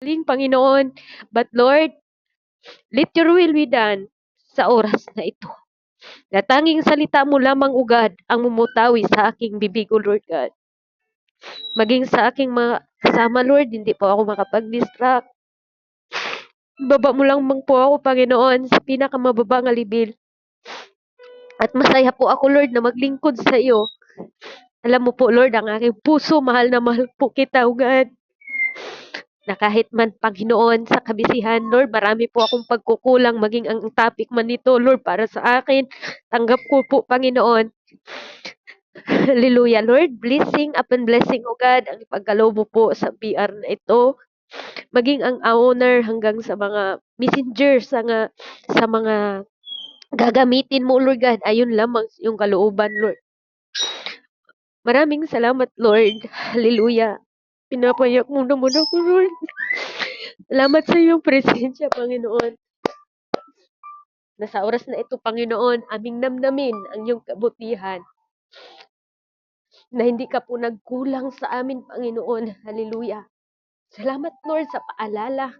Panginoon. But Lord, let your will be done sa oras na ito. Na tanging salita mo lamang ugad ang mumutawi sa aking bibig, O Lord God. Maging sa aking mga kasama, Lord, hindi po ako makapag-distract. Baba mo lang po ako, Panginoon, sa pinakamababang alibil. At masaya po ako, Lord, na maglingkod sa iyo. Alam mo po, Lord, ang aking puso, mahal na mahal po kita, O God. Na kahit man, Panginoon, sa kabisihan, Lord, marami po akong pagkukulang, maging ang topic man nito, Lord, para sa akin. Tanggap ko po, Panginoon. Hallelujah, Lord. Blessing upon blessing, O God, ang ipagkaloob mo po sa PR na ito. Maging ang owner hanggang sa mga messenger, sa mga gagamitin mo, Lord God. Ayun lamang yung kalooban, Lord. Maraming salamat, Lord. Hallelujah. Pinapayak mo naman ako, Lord. Salamat sa iyong presensya, Panginoon. Na sa oras na ito, Panginoon, aming namnamin ang iyong kabutihan. Na hindi ka po nagkulang sa amin, Panginoon. Hallelujah. Salamat, Lord, sa paalala.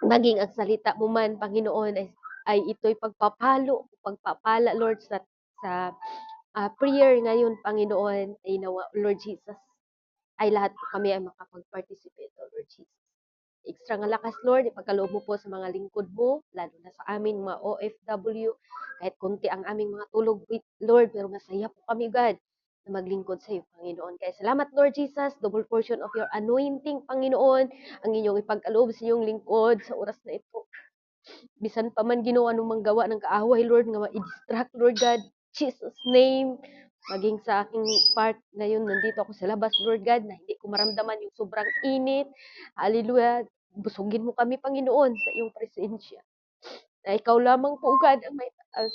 Maging ang salita mo man, Panginoon, ay ito'y pagpapala, Lord, sa prayer ngayon, Panginoon, ay nawa, Lord Jesus, ay lahat po kami ay makapag-participate, Lord Jesus. Extra nga lakas, Lord, ipagkaloob mo po sa mga lingkod mo, lalo na sa amin, mga OFW, kahit konti ang aming mga tulog, Lord, pero masaya po kami, God, na maglingkod sa iyo, Panginoon. Kaya salamat, Lord Jesus, double portion of your anointing, Panginoon, ang inyong ipagkaloob sa iyong lingkod sa oras na ito. Bisan pa man ginawa anumang gawa ng kaaway, Lord, nga ma-distract, Lord God, Jesus' name, maging sa aking part ngayon, nandito ako sa labas, Lord God, na hindi ko maramdaman yung sobrang init. Hallelujah. Busugin mo kami, Panginoon, sa iyong presensya. Na ikaw lamang po, God, ang may taas.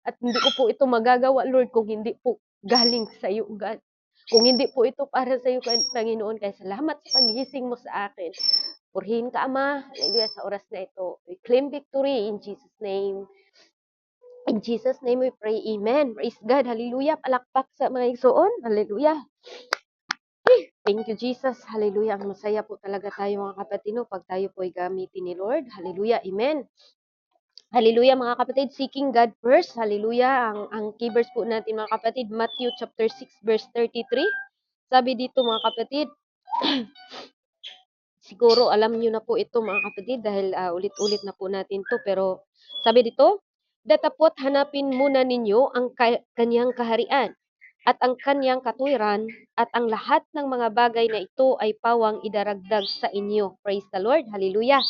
At hindi ko po ito magagawa, Lord, kung hindi po galing sa iyo, God. Kung hindi po ito para sa iyo, Panginoon, kaya salamat sa paggising mo sa akin. Purihin ka, Ama. Hallelujah, sa oras na ito. We claim victory in Jesus' name. In Jesus' name we pray. Amen. Praise God. Hallelujah. Palakpak sa mga igsoon. Hallelujah. Thank you, Jesus. Hallelujah. Ang masaya po talaga tayo, mga kapatid, pag tayo po ay gamitin ni Lord. Hallelujah. Amen. Hallelujah, mga kapatid. Seeking God first. Hallelujah. Ang key verse po natin, mga kapatid, Matthew chapter 6, verse 33. Sabi dito, mga kapatid, siguro alam niyo na po ito, mga kapatid, dahil ulit-ulit na po natin to. Pero sabi dito, datapot hanapin muna ninyo ang kanyang kaharian at ang kanyang katuwiran, at ang lahat ng mga bagay na ito ay pawang idaragdag sa inyo. Praise the Lord. Hallelujah.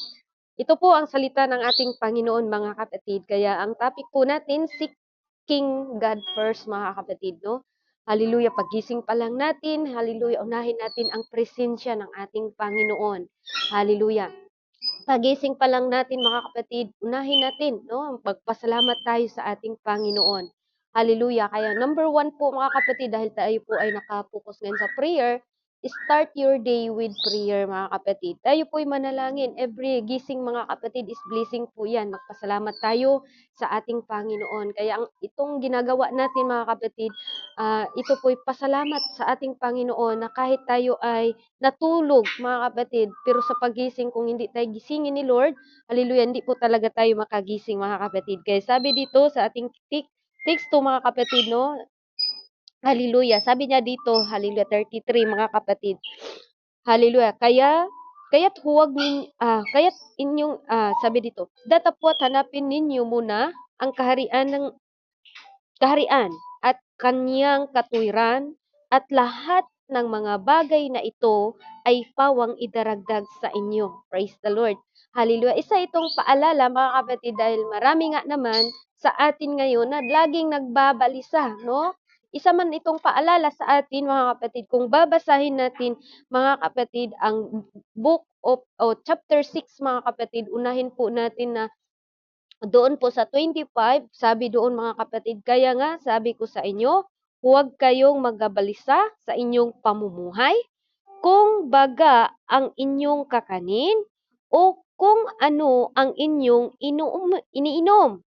Ito po ang salita ng ating Panginoon, mga kapatid. Kaya ang topic po natin, seeking God first, mga kapatid, no? Hallelujah. Pagising pa lang natin, hallelujah, unahin natin ang presensya ng ating Panginoon. Hallelujah. Pagising pa lang natin, mga kapatid, unahin natin, no? Magpasalamat tayo sa ating Panginoon. Hallelujah. Kaya number 1 po, mga kapatid, dahil tayo po ay nakapokus ngayon sa prayer, start your day with prayer, mga kapatid. Tayo po ay manalangin. Every gising, mga kapatid, is blessing po yan. Magpasalamat tayo sa ating Panginoon. Kaya itong ginagawa natin, mga kapatid, ito po ay pasalamat sa ating Panginoon na kahit tayo ay natulog, mga kapatid, pero sa pagising, kung hindi tayo gisingin ni Lord, hallelujah, hindi po talaga tayo makagising, mga kapatid. Kaya sabi dito sa ating text to, mga kapatid, no? Hallelujah. Sabi niya dito, hallelujah, 33, mga kapatid. Hallelujah. Kaya't sabi dito, datapwat hanapin ninyo muna ang kaharian at kanyang katuwiran, at lahat ng mga bagay na ito ay pawang idaragdag sa inyo. Praise the Lord. Hallelujah. Isa itong paalala, mga kapatid, dahil marami nga naman sa atin ngayon na laging nagbabalisa, no? Isa man itong paalala sa atin, mga kapatid, kung babasahin natin, mga kapatid, ang book of chapter 6, mga kapatid, unahin po natin na doon po sa 25, sabi doon, mga kapatid, kaya nga sabi ko sa inyo, huwag kayong magabalisa sa inyong pamumuhay, kung baga ang inyong kakanin, o kung ano ang inyong iniinom,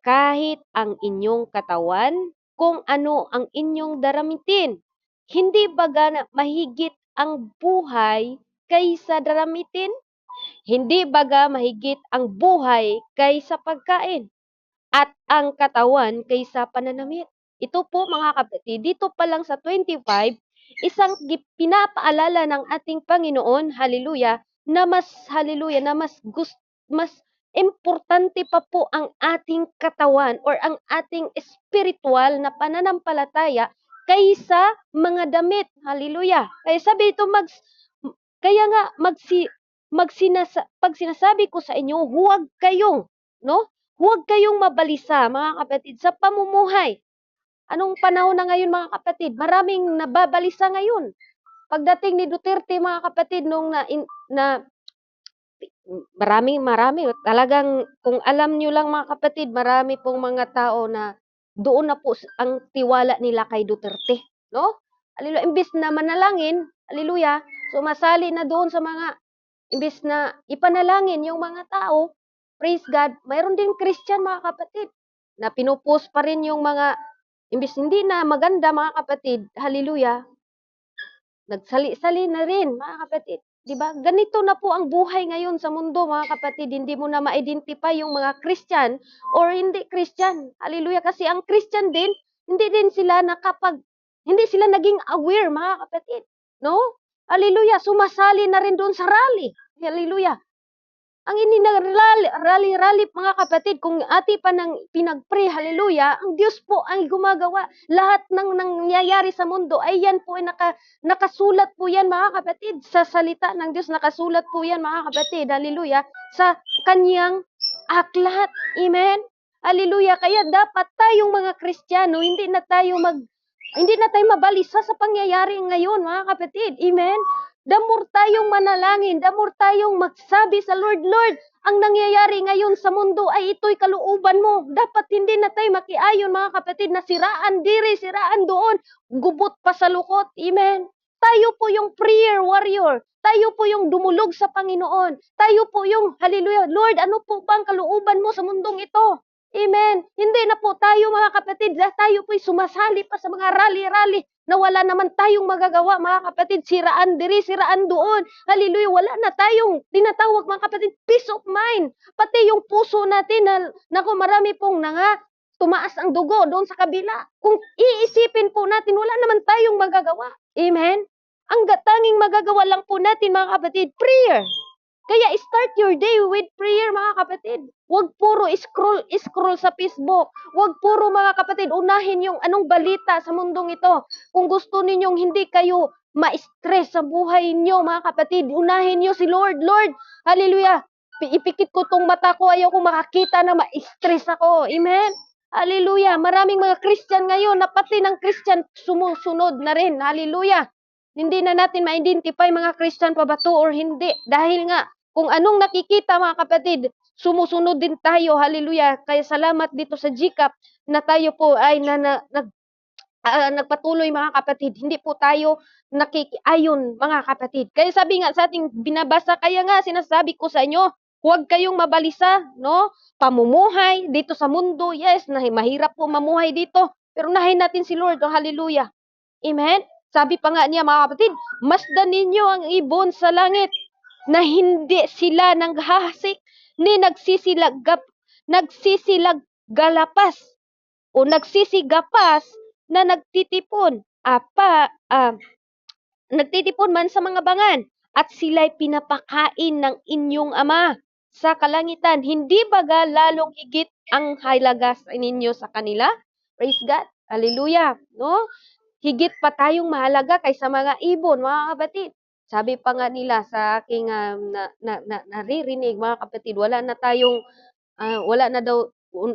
kahit ang inyong katawan, kung ano ang inyong daramitin. Hindi baga na mahigit ang buhay kaysa daramitin? Hindi baga mahigit ang buhay kaysa pagkain at ang katawan kaysa pananamit? Ito po mga kapatid, dito pa lang sa 25, isang pinapaalala ng ating Panginoon, hallelujah, na mas importante pa po ang ating katawan or ang ating spiritual na pananampalataya kaysa mga damit. Hallelujah. Kaya sabi ito kaya nga pag sinasabi ko sa inyo, huwag kayong, no? Huwag kayong mabalisa, mga kapatid, sa pamumuhay. Anong panahon na ngayon, mga kapatid? Maraming nababalisa ngayon. Pagdating ni Duterte, mga kapatid, nung marami. Talagang, kung alam nyo lang, mga kapatid, marami pong mga tao na doon na po ang tiwala nila kay Duterte. No? Hallelujah. Imbis na manalangin, hallelujah, sumasali na doon sa mga, imbis na ipanalangin yung mga tao, praise God, mayroon din Christian, mga kapatid, na pinupost pa rin yung mga, imbis hindi na maganda, mga kapatid, hallelujah, nagsali-sali na rin, mga kapatid. 'Di ba? Ganito na po ang buhay ngayon sa mundo, mga kapatid. Hindi mo na ma-identify yung mga Christian or hindi Christian. Hallelujah. Kasi ang Christian din, hindi sila naging aware, mga kapatid. No? Hallelujah. Sumasali na rin doon sa rally. Hallelujah. Ang hindi na rally, mga kapatid, kung ati pa nang pinag-pray, hallelujah, ang Diyos po ang gumagawa. Lahat ng nangyayari sa mundo ay yan po ay nakasulat po yan, mga kapatid. Sa salita ng Diyos, nakasulat po yan, mga kapatid, hallelujah, sa kanyang aklat. Amen? Hallelujah. Kaya dapat tayong mga Kristiyano, hindi na tayo mabalisa sa pangyayari ngayon, mga kapatid. Amen? The more tayong manalangin, the more tayong magsabi sa Lord, Lord, ang nangyayari ngayon sa mundo ay ito'y kalooban mo. Dapat hindi na tayo makiayon, mga kapatid, na siraan diri, siraan doon, gubot pa sa lukot. Amen? Tayo po yung prayer warrior. Tayo po yung dumulog sa Panginoon. Tayo po yung, hallelujah, Lord, ano po bang kalooban mo sa mundong ito? Amen. Hindi na po tayo, mga kapatid, tayo po'y sumasali pa sa mga rally-rally na wala naman tayong magagawa, mga kapatid. Siraan diri, siraan doon. Hallelujah. Wala na tayong tinatawag, mga kapatid, peace of mind. Pati yung puso natin naku, marami pong tumaas ang dugo doon sa kabila. Kung iisipin po natin, wala naman tayong magagawa. Amen? Ang tanging magagawa lang po natin, mga kapatid, prayer. Kaya start your day with prayer, mga kapatid. Huwag puro scroll sa Facebook. Huwag puro, mga kapatid, unahin yung anong balita sa mundong ito. Kung gusto ninyong hindi kayo ma-stress sa buhay niyo, mga kapatid, unahin niyo si Lord. Lord, hallelujah. Ipikit ko tong mata ko, ayaw ko makakita na ma-stress ako. Amen? Hallelujah. Maraming mga Christian ngayon na pati ng Christian sumusunod na rin. Hallelujah. Hindi na natin ma-identify mga Christian pa ba to or hindi. Dahil nga, kung anong nakikita, mga kapatid, sumusunod din tayo. Hallelujah. Kaya salamat dito sa GCAP na tayo po ay nagpatuloy, mga kapatid. Hindi po tayo nakikiayon, mga kapatid. Kaya sabi nga sa ating binabasa, kaya nga sinasabi ko sa inyo, huwag kayong mabalisa, no? Pamumuhay dito sa mundo, yes, mahirap po mamuhay dito. Pero unahin natin si Lord, oh, hallelujah. Amen? Sabi pa nga niya, mga kapatid, masdan ninyo ang ibon sa langit na hindi sila nanghahasik ni nagsisilaggalapas o nagsisigapas na nagtitipon man sa mga bangan at sila'y pinapakain ng inyong ama sa kalangitan. Hindi baga lalong higit ang halaga ninyo sa kanila? Praise God. Hallelujah. No? Higit pa tayong mahalaga kaysa mga ibon, mga kapatid. Sabi pa nga nila sa aking naririnig, mga kapatid, wala na daw,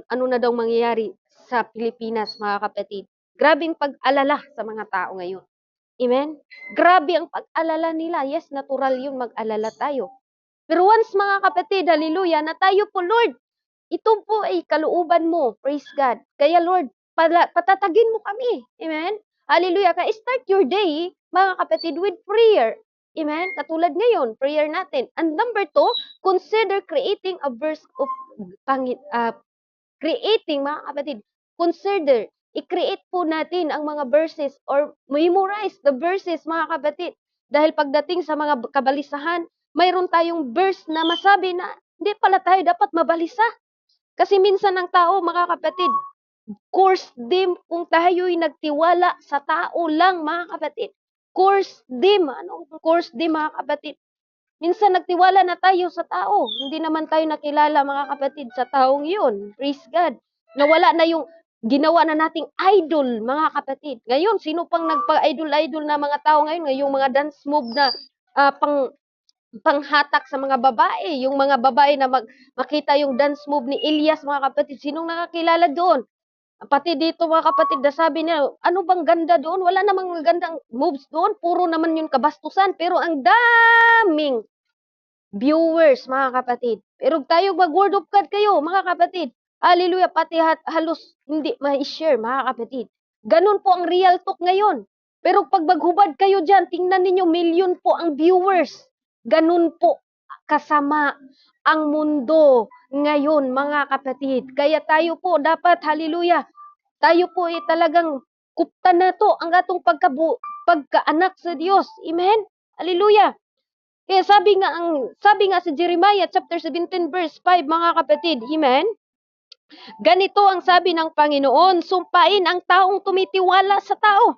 ano na daw mangyayari sa Pilipinas, mga kapatid. Grabing pag-alala sa mga tao ngayon. Amen? Grabe ang pag-alala nila. Yes, natural yun, mag-alala tayo. Pero once, mga kapatid, hallelujah, na tayo po, Lord, ito po ay kalooban mo. Praise God. Kaya, Lord, patatagin mo kami. Amen? Hallelujah. Kaya start your day, mga kapatid, with prayer. Amen? Katulad ngayon, prayer natin. And number 2, consider creating a verse of creating, mga kapatid. Consider, i-create po natin ang mga verses or memorize the verses, mga kapatid, Dahil pagdating sa mga kabalisahan, mayroon tayong verse na masabi na hindi pala tayo dapat mabalisa. Kasi minsan ang tao, mga kapatid, course dim kung tayo'y nagtiwala sa tao lang, mga kapatid. Course dim. Anong course dim, mga kapatid? Minsan nagtiwala na tayo sa tao. Hindi naman tayo nakilala, mga kapatid, sa taong yun. Praise God. Nawala na yung ginawa na nating idol, mga kapatid. Ngayon, sino pang nagpa-idol-idol na mga tao ngayon? Ngayong mga dance move na panghatak sa mga babae. Yung mga babae na makita yung dance move ni Elias, mga kapatid. Sinong nakakilala doon? Pati dito, mga kapatid, nasabi niya, ano bang ganda doon? Wala namang magandang moves doon. Puro naman yun kabastusan. Pero ang daming viewers, mga kapatid. Pero tayo mag-word of God kayo, mga kapatid. Hallelujah, pati halos hindi ma-share, mga kapatid. Ganun po ang real talk ngayon. Pero pag maghubad kayo dyan, tingnan ninyo, million po ang viewers. Ganun po kasama ang mundo ngayon, mga kapatid. Kaya tayo po dapat, hallelujah, tayo po ay talagang kuptan na to ang atong pagkaanak sa Diyos. Amen? Hallelujah. Kaya sabi nga sa Jeremiah chapter 17 verse 5, mga kapatid, amen? Ganito ang sabi ng Panginoon, sumpain ang taong tumitiwala sa tao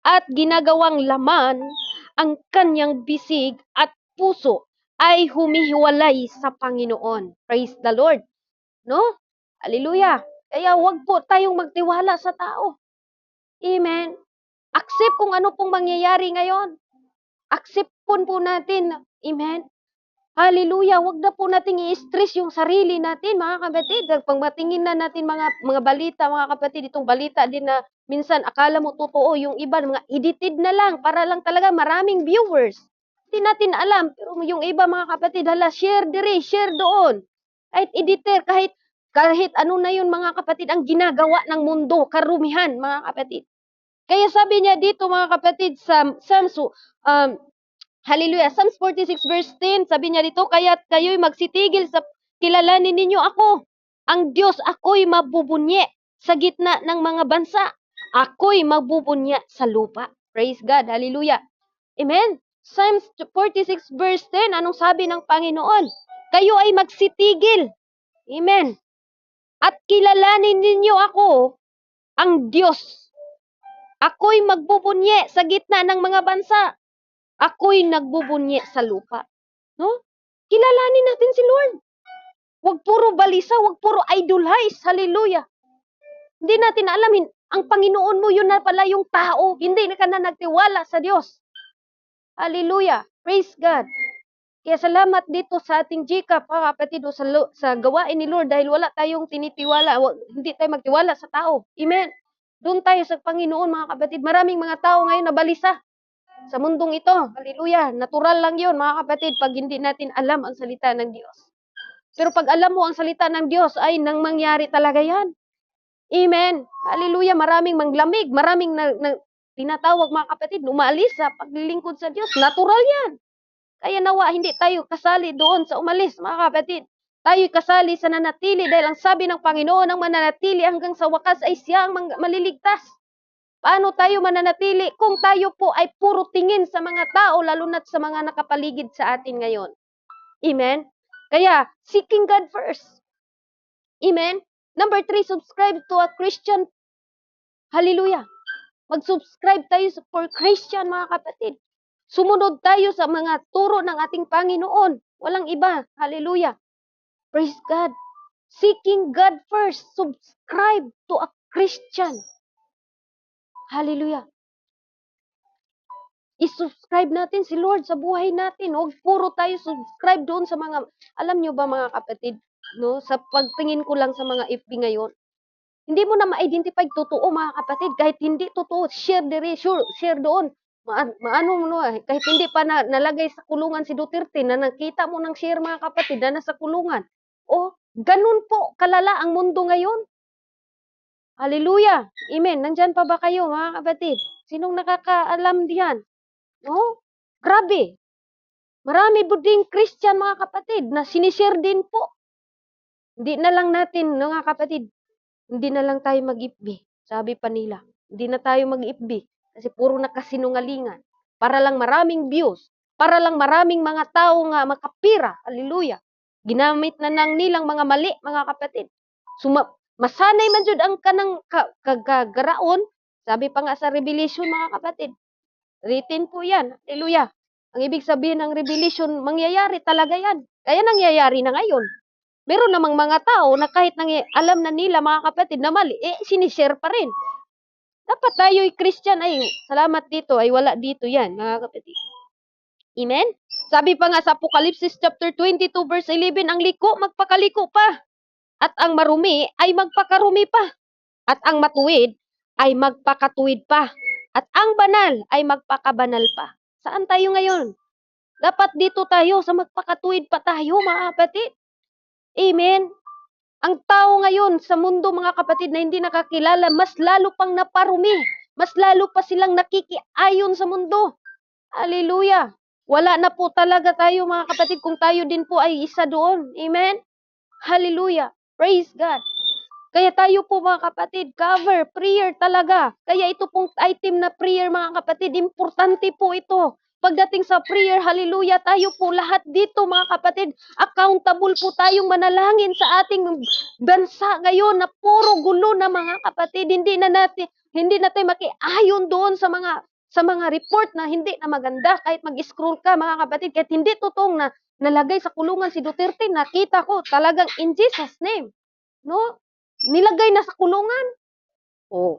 at ginagawang laman ang kanyang bisig at puso ay humihiwalay sa Panginoon. Praise the Lord. No? Hallelujah. Kaya wag po tayong magtiwala sa tao. Amen. Accept kung ano pong mangyayari ngayon. Accept po natin. Amen. Hallelujah. Wag na po nating i-stress yung sarili natin, mga kapatid. Pag matingin na natin mga balita, mga kapatid, itong balita din na minsan akala mo totoo, yung iba, mga edited na lang, para lang talaga maraming viewers. Hindi natin alam. Pero yung iba, mga kapatid, hala, share dire, share doon. Kahit editor, kahit ano na yun, mga kapatid, ang ginagawa ng mundo, karumihan, mga kapatid. Kaya sabi niya dito, mga kapatid, sa hallelujah, Psalms 46 verse 10, sabi niya dito, kaya't kayo'y magsitigil sa kilalanin ninyo ako. Ang Diyos, ako'y mabubunye sa gitna ng mga bansa. Ako'y magbubunye sa lupa. Praise God, hallelujah. Amen. Psalms 46 verse 10, anong sabi ng Panginoon? Kayo ay magsitigil. Amen. At kilalanin ninyo ako, ang Diyos. Ako'y magbubunye sa gitna ng mga bansa. Ako'y nagbubunye sa lupa. No? Kilalanin natin si Lord. Huwag puro balisa, huwag puro idolize. Hallelujah. Hindi natin alamin, ang Panginoon mo, yun na pala yung tao. Hindi na ka na nagtiwala sa Diyos. Hallelujah. Praise God. Kaya salamat dito sa ating Jika, mga kapatid, sa gawain ni Lord dahil wala tayong tinitiwala, hindi tayo magtiwala sa tao. Amen. Doon tayo sa Panginoon, mga kapatid. Maraming mga tao ngayon na balisa sa mundong ito. Hallelujah. Natural lang yun, mga kapatid, pag hindi natin alam ang salita ng Diyos. Pero pag alam mo ang salita ng Diyos, ay nang mangyari talaga yan. Amen. Hallelujah. Maraming manglamig, maraming tinatawag, mga kapatid, umalis sa paglilingkod sa Diyos. Natural yan. Kaya nawa, hindi tayo kasali doon sa umalis, mga kapatid. Tayo'y kasali sa nanatili dahil ang sabi ng Panginoon, ang mananatili hanggang sa wakas ay siya ang maliligtas. Paano tayo mananatili kung tayo po ay puro tingin sa mga tao, lalo na sa mga nakapaligid sa atin ngayon? Amen? Kaya, seeking God first. Amen? Number 3, subscribe to a Christian. Hallelujah. Mag-subscribe tayo for Christian, mga kapatid. Sumunod tayo sa mga turo ng ating Panginoon. Walang iba. Hallelujah. Praise God. Seeking God first. Subscribe to a Christian. Hallelujah. I-subscribe natin si Lord sa buhay natin. Huwag puro tayo subscribe doon sa mga, alam nyo ba, mga kapatid, no? Sa pagtingin ko lang sa mga FB ngayon, hindi mo na ma-identify totoo, mga kapatid. Kahit hindi totoo, share share doon. Maano mo, no? Kahit hindi pa nalagay sa kulungan si Duterte, na nakita mo ng share, mga kapatid, na nasa kulungan. O, ganun po kalala ang mundo ngayon. Hallelujah. Amen. Nandyan pa ba kayo, mga kapatid? Sinong nakakaalam diyan? No? Grabe. Marami po ding Christian, mga kapatid, na sinishare din po. Hindi na lang natin, mga kapatid, hindi na lang tayo mag-FB. Sabi pa nila, hindi na tayo mag-FB kasi puro nakasinungalingan. para lang maraming views, para lang maraming mga tao nga makapira. Hallelujah. Ginamit na nang nilang mga mali, mga kapatid. Masanay man jud ang kanang kagaraon. Sabi pa nga sa Revelation, mga kapatid. Written po yan. Hallelujah. Ang ibig sabihin ng Revelation, mangyayari talaga yan. Kaya nangyayari na ngayon. Meron namang mga tao na kahit alam na nila, mga kapatid, na mali, sinishare pa rin. Dapat tayo'y Christian ay salamat dito, ay wala dito yan, mga kapatid. Amen? Sabi pa nga sa Apocalypse chapter 22 verse 11, ang liko magpakaliko pa, at ang marumi ay magpakarumi pa, at ang matuwid ay magpakatuwid pa, at ang banal ay magpakabanal pa. Saan tayo ngayon? Dapat dito tayo sa magpakatuwid pa tayo, mga kapatid. Amen? Ang tao ngayon sa mundo, mga kapatid, na hindi nakakilala, mas lalo pang naparumi. Mas lalo pa silang nakikiayon sa mundo. Hallelujah. Wala na po talaga tayo, mga kapatid, kung tayo din po ay isa doon. Amen? Hallelujah. Praise God. Kaya tayo po, mga kapatid, cover, prayer talaga. Kaya ito pong item na prayer, mga kapatid, importante po ito. Pagdating sa prayer, hallelujah, tayo po lahat dito, mga kapatid, accountable po tayong manalangin sa ating bansa ngayon na puro gulo na, mga kapatid. Hindi na tayo makiayon doon sa mga report na hindi na maganda. Kahit mag-scroll ka, mga kapatid, kahit hindi totoong na nalagay sa kulungan si Duterte, nakita ko talagang in Jesus' name. No? Nilagay na sa kulungan.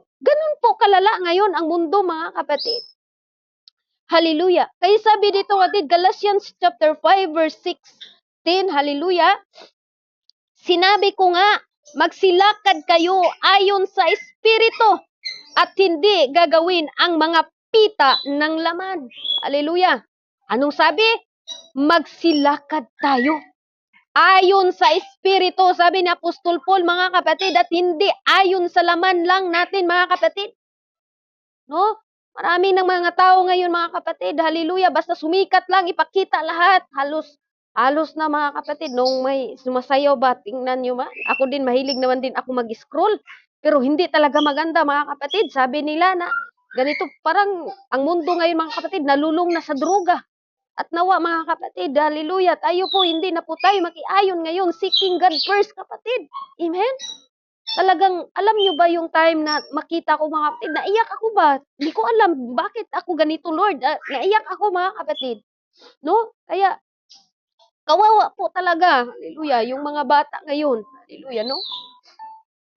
Ganun po kalala ngayon ang mundo, mga kapatid. Hallelujah. Kaya sabi dito, kapatid, Galatians chapter 5 verse 16, hallelujah. Sinabi ko nga, magsilakad kayo ayon sa Espiritu at hindi gagawin ang mga pita ng laman. Hallelujah. Anong sabi? Magsilakad tayo ayon sa Espiritu, sabi ni Apostol Paul, mga kapatid, at hindi ayon sa laman lang natin, mga kapatid. No? Marami ng mga tao ngayon, mga kapatid, hallelujah, basta sumikat lang, ipakita lahat. Halos na, mga kapatid, nung may sumasayaw ba, tingnan nyo ba? Ako din, mahilig naman din ako mag-scroll. Pero hindi talaga maganda, mga kapatid. Sabi nila na ganito, parang ang mundo ngayon, mga kapatid, nalulung na sa droga. At nawa, mga kapatid, hallelujah, tayo po, hindi na po tayo makiayon ngayon, seeking God first, kapatid. Amen? Talagang, alam nyo ba yung time na makita ko, mga kapatid, naiyak ako ba? Hindi ko alam, bakit ako ganito, Lord? Naiyak ako, mga kapatid. No? Kaya, kawawa po talaga, hallelujah, yung mga bata ngayon, hallelujah, no?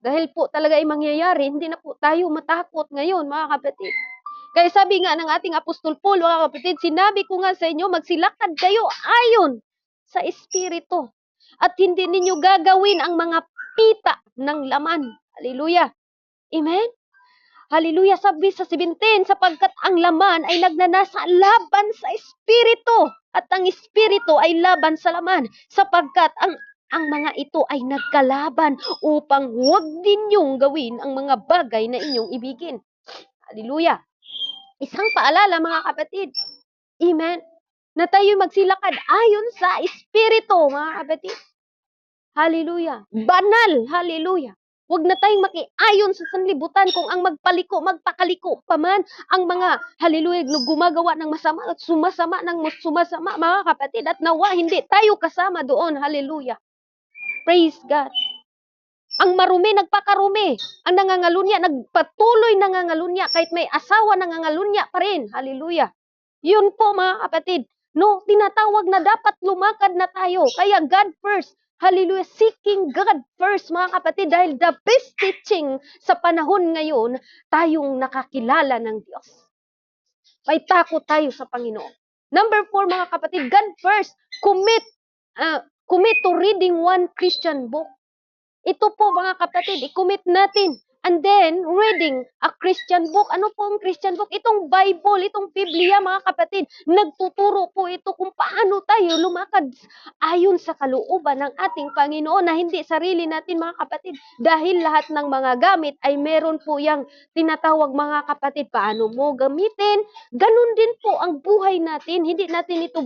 Dahil po talaga ay mangyayari, hindi na po tayo matakot ngayon, mga kapatid. Kaya sabi nga ng ating Apostol Paul, mga kapatid, sinabi ko nga sa inyo, magsilakad kayo ayon sa Espiritu. At hindi ninyo gagawin ang mga pita ng laman. Hallelujah. Amen? Hallelujah. Sabi sa 17, sapagkat ang laman ay nagnanasa laban sa Espiritu. At ang Espiritu ay laban sa laman. Sapagkat ang mga ito ay nagkalaban upang huwag ninyong gawin ang mga bagay na inyong ibigin. Hallelujah. Isang paalala, mga kapatid. Amen? Na tayo magsilakad ayon sa Espiritu, mga kapatid. Hallelujah. Banal. Hallelujah. Huwag na tayong makiayon sa sanlibutan kung ang magpakaliko pa man ang mga, hallelujah, gumagawa ng masama at sumasama, mga kapatid. At nawa, hindi tayo kasama doon. Hallelujah. Praise God. Ang marumi, nagpakarumi. Ang nangangalunya, nagpatuloy nangangalunya. Kahit may asawa, nangangalunya pa rin. Hallelujah. Yun po, mga kapatid. No, tinatawag na dapat lumakad na tayo. Kaya God first. Hallelujah. Seeking God first, mga kapatid. Dahil the best teaching sa panahon ngayon, tayong nakakilala ng Diyos. May takot tayo sa Panginoon. Number 4, mga kapatid, God first. Commit to reading one Christian book. Ito po, mga kapatid, i-commit natin. And then, reading a Christian book. Ano po ang Christian book? Itong Bible, itong Biblia, mga kapatid. Nagtuturo po ito kung paano tayo lumakad ayon sa kalooban ng ating Panginoon na hindi sarili natin, mga kapatid. Dahil lahat ng mga gamit ay meron po yung tinatawag, mga kapatid, paano mo gamitin. Ganun din po ang buhay natin. Hindi natin ito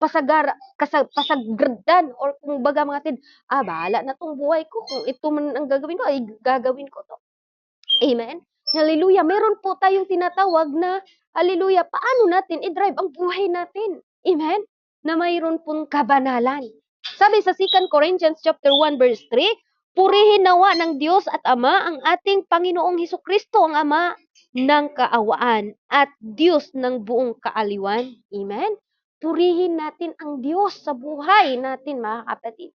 pasagradan or kung baga, mga kapatid, bahala na tong buhay ko. Kung ito man ang gagawin ko, ay gagawin ko to. Amen? Hallelujah. Meron po tayong tinatawag na, hallelujah, paano natin i-drive ang buhay natin. Amen? Na mayroon pong kabanalan. Sabi sa 2 Corinthians chapter 1 verse 3, purihin nawa ng Diyos at Ama ang ating Panginoong Hesukristo, ang Ama ng kaawaan at Diyos ng buong kaaliwan. Amen? Purihin natin ang Diyos sa buhay natin, mga kapatid.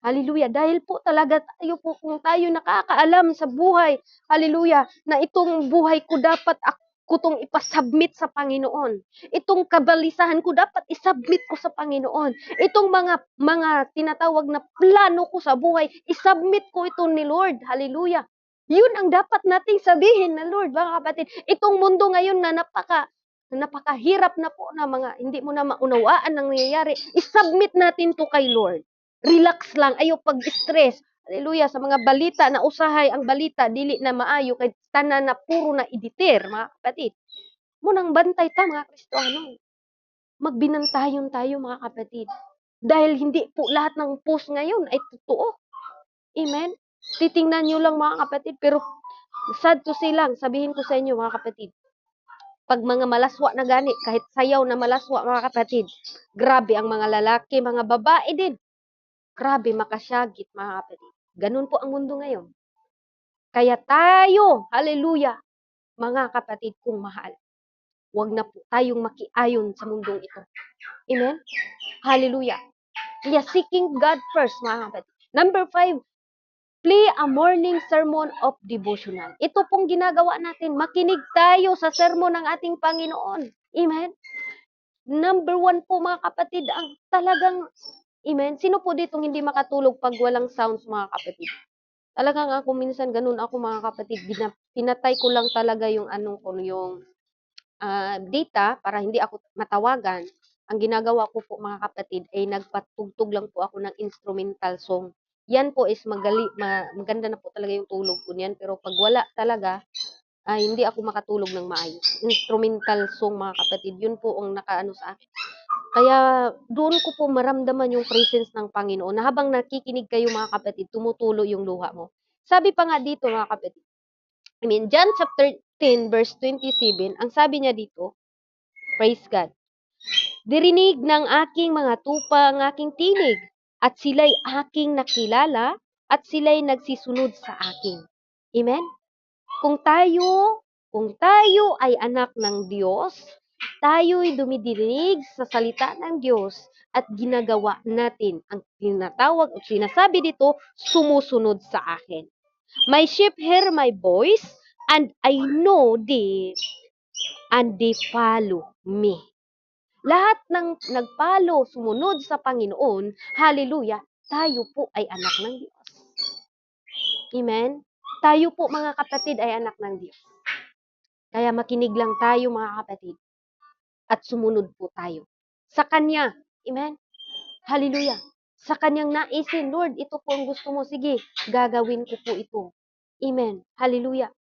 Hallelujah. Dahil po talaga tayo po, kung tayo nakakaalam sa buhay, hallelujah, na itong buhay ko dapat ako itong ipasubmit sa Panginoon. Itong kabalisahan ko dapat isubmit ko sa Panginoon. Itong mga tinatawag na plano ko sa buhay, isubmit ko ito ni Lord. Hallelujah. Yun ang dapat nating sabihin na Lord, mga kapatid. Itong mundo ngayon na napakahirap na po na mga hindi mo na maunawaan ang nangyayari, isubmit natin to kay Lord. Relax lang, ayaw pag-stress. Hallelujah, sa mga balita na usahay ang balita, dili na maayo, kay tanan na puro na editor, mga kapatid. Munang bantay ta, mga Kristohano. Magbinantayon tayo, mga kapatid. Dahil hindi po lahat ng post ngayon ay totoo. Amen? Titingnan nyo lang, mga kapatid, pero sad to say lang, sabihin ko sa inyo, mga kapatid, pag mga malaswa na gani, kahit sayaw na malaswa, mga kapatid, grabe ang mga lalaki, mga babae din. Grabe, makasyagit, mga kapatid. Ganun po ang mundo ngayon. Kaya tayo, hallelujah, mga kapatid kong mahal, huwag na po tayong makiayon sa mundong ito. Amen? Hallelujah. Kaya seeking God first, mga kapatid. Number 5, play a morning sermon of devotional. Ito pong ginagawa natin. Makinig tayo sa sermon ng ating Panginoon. Amen? Number 1 po, mga kapatid, ang talagang, amen? Sino po ditong hindi makatulog pag walang sounds, mga kapatid? Talagang ako minsan ganun ako, mga kapatid, pinatay ko lang talaga yung yung data para hindi ako matawagan. Ang ginagawa ko po, mga kapatid, ay nagpatugtog lang po ako ng instrumental song. Yan po is maganda na po talaga yung tulog ko niyan, pero pag wala talaga, ay hindi ako makatulog ng maayos. Instrumental song, mga kapatid, yun po ang nakaano sa akin. Kaya doon ko po maramdaman yung presence ng Panginoon na habang nakikinig kayo, mga kapatid, tumutulo yung luha mo. Sabi pa nga dito, mga kapatid, John chapter 10 verse 27, ang sabi niya dito, praise God, dirinig ng aking mga tupa ang aking tinig, at sila'y aking nakilala, at sila'y nagsisunod sa akin. Amen? Kung tayo ay anak ng Diyos, tayo'y dumidinig sa salita ng Diyos at ginagawa natin ang tinatawag o sinasabi dito, sumusunod sa akin. My sheep hear my voice and I know them and they follow me. Lahat ng nagpalo, sumunod sa Panginoon, hallelujah, tayo po ay anak ng Diyos. Amen? Tayo po, mga kapatid, ay anak ng Diyos. Kaya makinig lang tayo, mga kapatid, at sumunod po tayo sa Kanya. Amen? Hallelujah. Sa Kanyang naisin, Lord, ito po ang gusto mo. Sige, gagawin ko po ito. Amen. Hallelujah.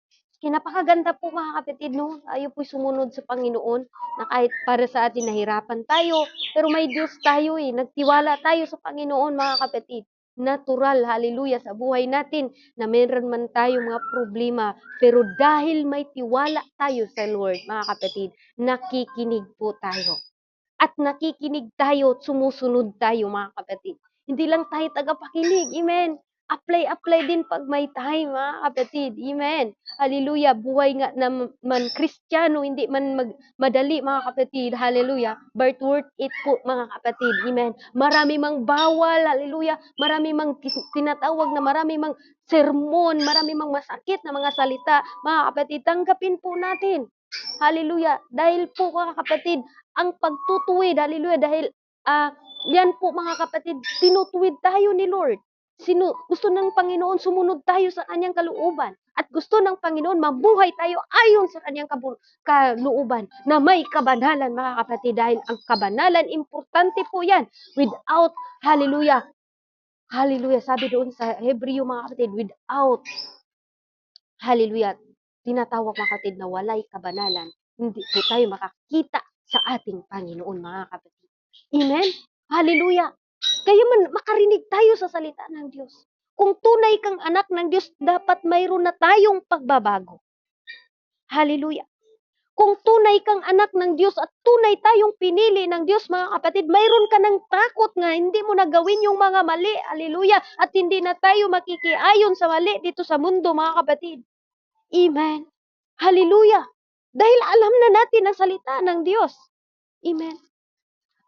Napakaganda po, mga kapatid, no? Tayo po'y sumunod sa Panginoon na kahit para sa atin nahirapan tayo, pero may Diyos tayo eh. Nagtiwala tayo sa Panginoon, mga kapatid. Natural, hallelujah, sa buhay natin na meron man tayo mga problema, pero dahil may tiwala tayo sa Lord, mga kapatid, nakikinig po tayo. At nakikinig tayo at sumusunod tayo, mga kapatid. Hindi lang tayo tagapakinig. Amen. Apply din pag may time, mga kapatid. Amen. Hallelujah. Buhay nga naman Kristiyano, hindi man madali, mga kapatid. Hallelujah. But worth it po, mga kapatid. Amen. Marami mang bawal. Hallelujah. Marami mang tinatawag na marami mang sermon, marami mang masakit na mga salita. Mga kapatid, tanggapin po natin. Hallelujah. Dahil po, mga kapatid, ang pagtutuwid, hallelujah, dahil yan po, mga kapatid, tinutuwid tayo ni Lord. Gusto ng Panginoon sumunod tayo sa kanyang kalooban. At gusto ng Panginoon mabuhay tayo ayon sa kanyang kalooban na may kabanalan, mga kapatid. Dahil ang kabanalan, importante po yan. Without, hallelujah, hallelujah, sabi doon sa Hebreo, mga kapatid, without, hallelujah, tinatawag, mga kapatid, na walay kabanalan, hindi po tayo makakita sa ating Panginoon, mga kapatid. Amen? Hallelujah! Kaya makarinig tayo sa salita ng Diyos. Kung tunay kang anak ng Diyos, dapat mayroon na tayong pagbabago. Hallelujah. Kung tunay kang anak ng Diyos at tunay tayong pinili ng Diyos, mga kapatid, mayroon ka ng takot nga hindi mo na gawin yung mga mali. Hallelujah. At hindi na tayo makikiayon sa mali dito sa mundo, mga kapatid. Amen. Hallelujah. Dahil alam na natin ang salita ng Diyos. Amen.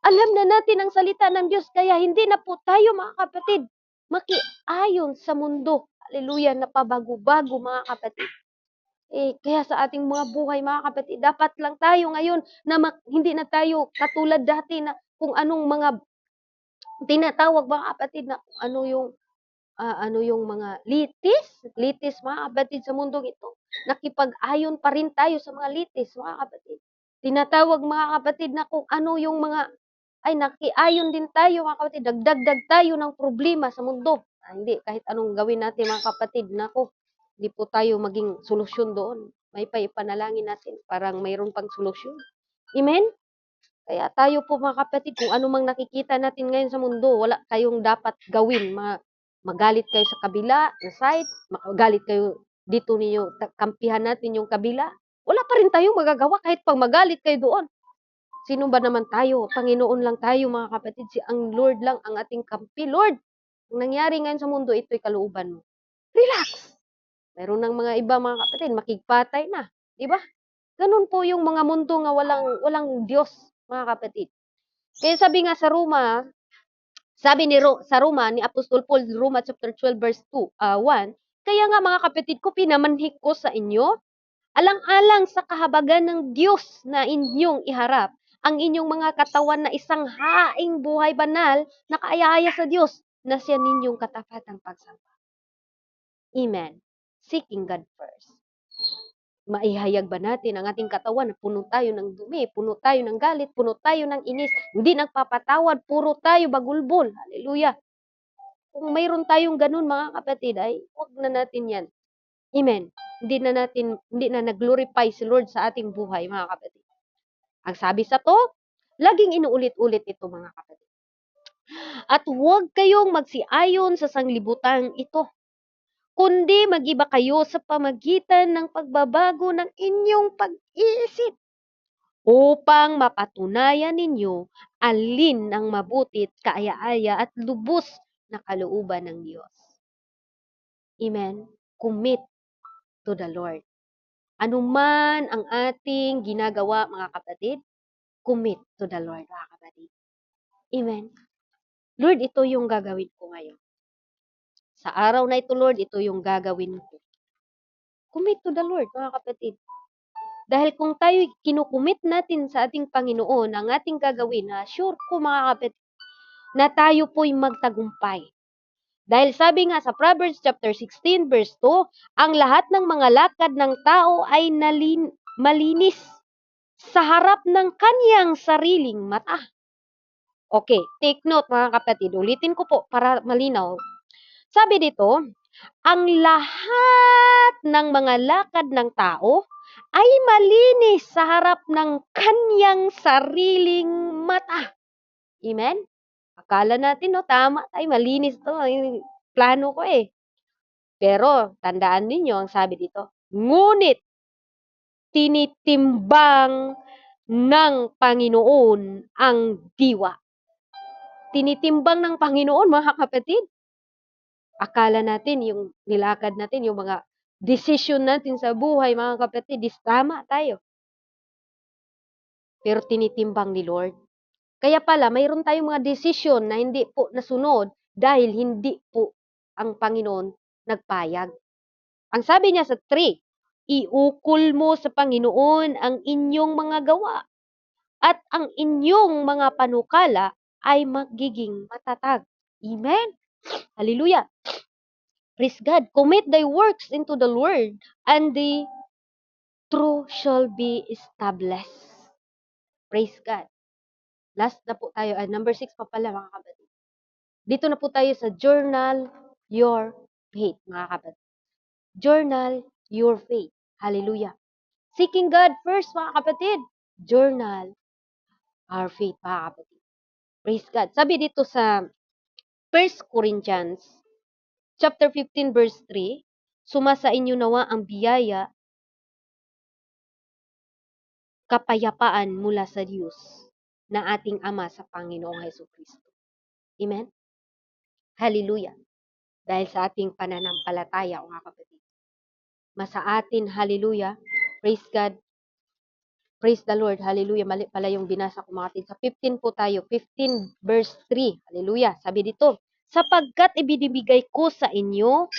Alam na natin ang salita ng Diyos, kaya hindi na po tayo, mga kapatid, makiayon sa mundo. Hallelujah, na pabago-bago, mga kapatid. Kaya sa ating mga buhay, mga kapatid, dapat lang tayo ngayon na hindi na tayo katulad dati na kung anong mga tinatawag, mga kapatid, na kung ano yung mga litis, mga kapatid, sa mundong ito. Nakipag-ayon pa rin tayo sa mga litis, mga kapatid. Tinatawag, mga kapatid, na kung ano yung mga nakiayon din tayo, mga kapatid. Dagdag tayo ng problema sa mundo. Hindi, kahit anong gawin natin, mga kapatid, hindi po tayo maging solusyon doon. May panalangin natin, parang mayroon pang solusyon. Amen? Kaya tayo po, mga kapatid, kung ano mang nakikita natin ngayon sa mundo, wala kayong dapat gawin. Magalit kayo sa kabila, na side, magalit kayo dito ninyo, kampihan natin yung kabila. Wala pa rin tayong magagawa kahit pag magalit kayo doon. Sino ba naman tayo? Panginoon lang tayo, mga kapatid. Ang Lord lang ang ating kampi. Lord, ang nangyari ngayon sa mundo, ito'y kalooban mo. Relax! Meron ng mga iba, mga kapatid, makigpatay na. Diba? Ganun po yung mga mundo nga walang Diyos, mga kapatid. Kaya sabi nga sa Roma, sa Roma ni Apostol Paul, Roma chapter 12 verse 1, kaya nga, mga kapatid ko, pinamanhik ko sa inyo, alang-alang sa kahabagan ng Diyos na inyong iharap, ang inyong mga katawan na isang haing buhay banal na kaaya-aya sa Diyos, na siya ninyong katapatang pagsamba. Amen. Seeking God first. Maihayag ba natin ang ating katawan na puno tayo ng dumi, puno tayo ng galit, puno tayo ng inis, hindi nagpapatawad, puro tayo bagulbol. Hallelujah. Kung mayroon tayong ganun, mga kapatid, ay huwag na natin yan. Amen. Hindi na nag-glorify si Lord sa ating buhay, mga kapatid. Ang sabi sa to, laging inuulit-ulit ito, mga kapatid. At huwag kayong magsiayon sa sanglibutang ito, kundi mag-iba kayo sa pamagitan ng pagbabago ng inyong pag-iisip upang mapatunayan ninyo alin ang mabuti at kaaya-aya at lubos na kalooban ng Diyos. Amen. Commit to the Lord. Ano man ang ating ginagawa, mga kapatid, commit to the Lord, mga kapatid. Amen. Lord, ito yung gagawin ko ngayon. Sa araw na ito, Lord, ito yung gagawin ko. Commit to the Lord, mga kapatid. Dahil kung tayo kinukumit natin sa ating Panginoon ang ating gagawin, sure ko, mga kapatid, na tayo po'y magtagumpay. Dahil sabi nga sa Proverbs chapter 16 verse 2, ang lahat ng mga lakad ng tao ay malinis sa harap ng kanyang sariling mata. Okay, take note, mga kapatid. Ulitin ko po para malinaw. Sabi dito, ang lahat ng mga lakad ng tao ay malinis sa harap ng kanyang sariling mata. Amen? Akala natin, tama tayo, malinis to. Plano ko eh. Pero, tandaan ninyo, ang sabi dito, ngunit, tinitimbang ng Panginoon ang diwa. Tinitimbang ng Panginoon, mga kapatid. Akala natin, yung nilakad natin, yung mga decision natin sa buhay, mga kapatid, tama tayo. Pero tinitimbang ni Lord. Kaya pala, mayroon tayong mga decision na hindi po nasunod dahil hindi po ang Panginoon nagpayag. Ang sabi niya sa 3, iukol mo sa Panginoon ang inyong mga gawa at ang inyong mga panukala ay magiging matatag. Amen? Hallelujah. Praise God. Commit thy works into the Lord, and the true shall be established. Praise God. Last na po tayo. Number 6 pa pala, mga kapatid. Dito na po tayo sa journal your faith, mga kapatid. Journal your faith. Hallelujah. Seeking God first, mga kapatid. Journal our faith, mga kapatid. Praise God. Sabi dito sa 1 Corinthians chapter 15 verse 3, sumasa inyo nawa ang biyaya kapayapaan mula sa Diyos na ating Ama sa Panginoong Hesukristo. Amen? Hallelujah. Dahil sa ating pananampalataya, mga kapatid. Masa atin, hallelujah. Praise God. Praise the Lord. Hallelujah. Mali pala yung binasa ko, mga kapatid. Sa 15 po tayo. 15 verse 3. Hallelujah. Sabi dito, sapagkat ibinibigay ko sa inyo,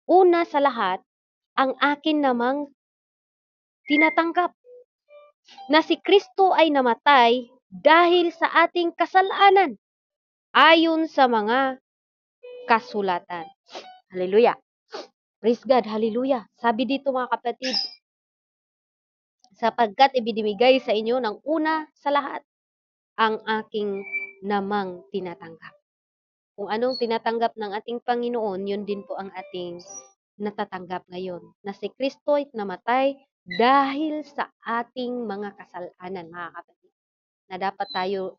una sa lahat, ang akin namang tinatanggap na si Kristo ay namatay dahil sa ating kasalanan ayon sa mga kasulatan. Hallelujah. Praise God. Hallelujah. Sabi dito, mga kapatid, sapagkat ibinibigay sa inyo ng una sa lahat ang aking namang tinatanggap. Kung anong tinatanggap ng ating Panginoon, yun din po ang ating natatanggap ngayon. Na si Kristo ay namatay dahil sa ating mga kasalanan, mga kapatid. Na dapat tayo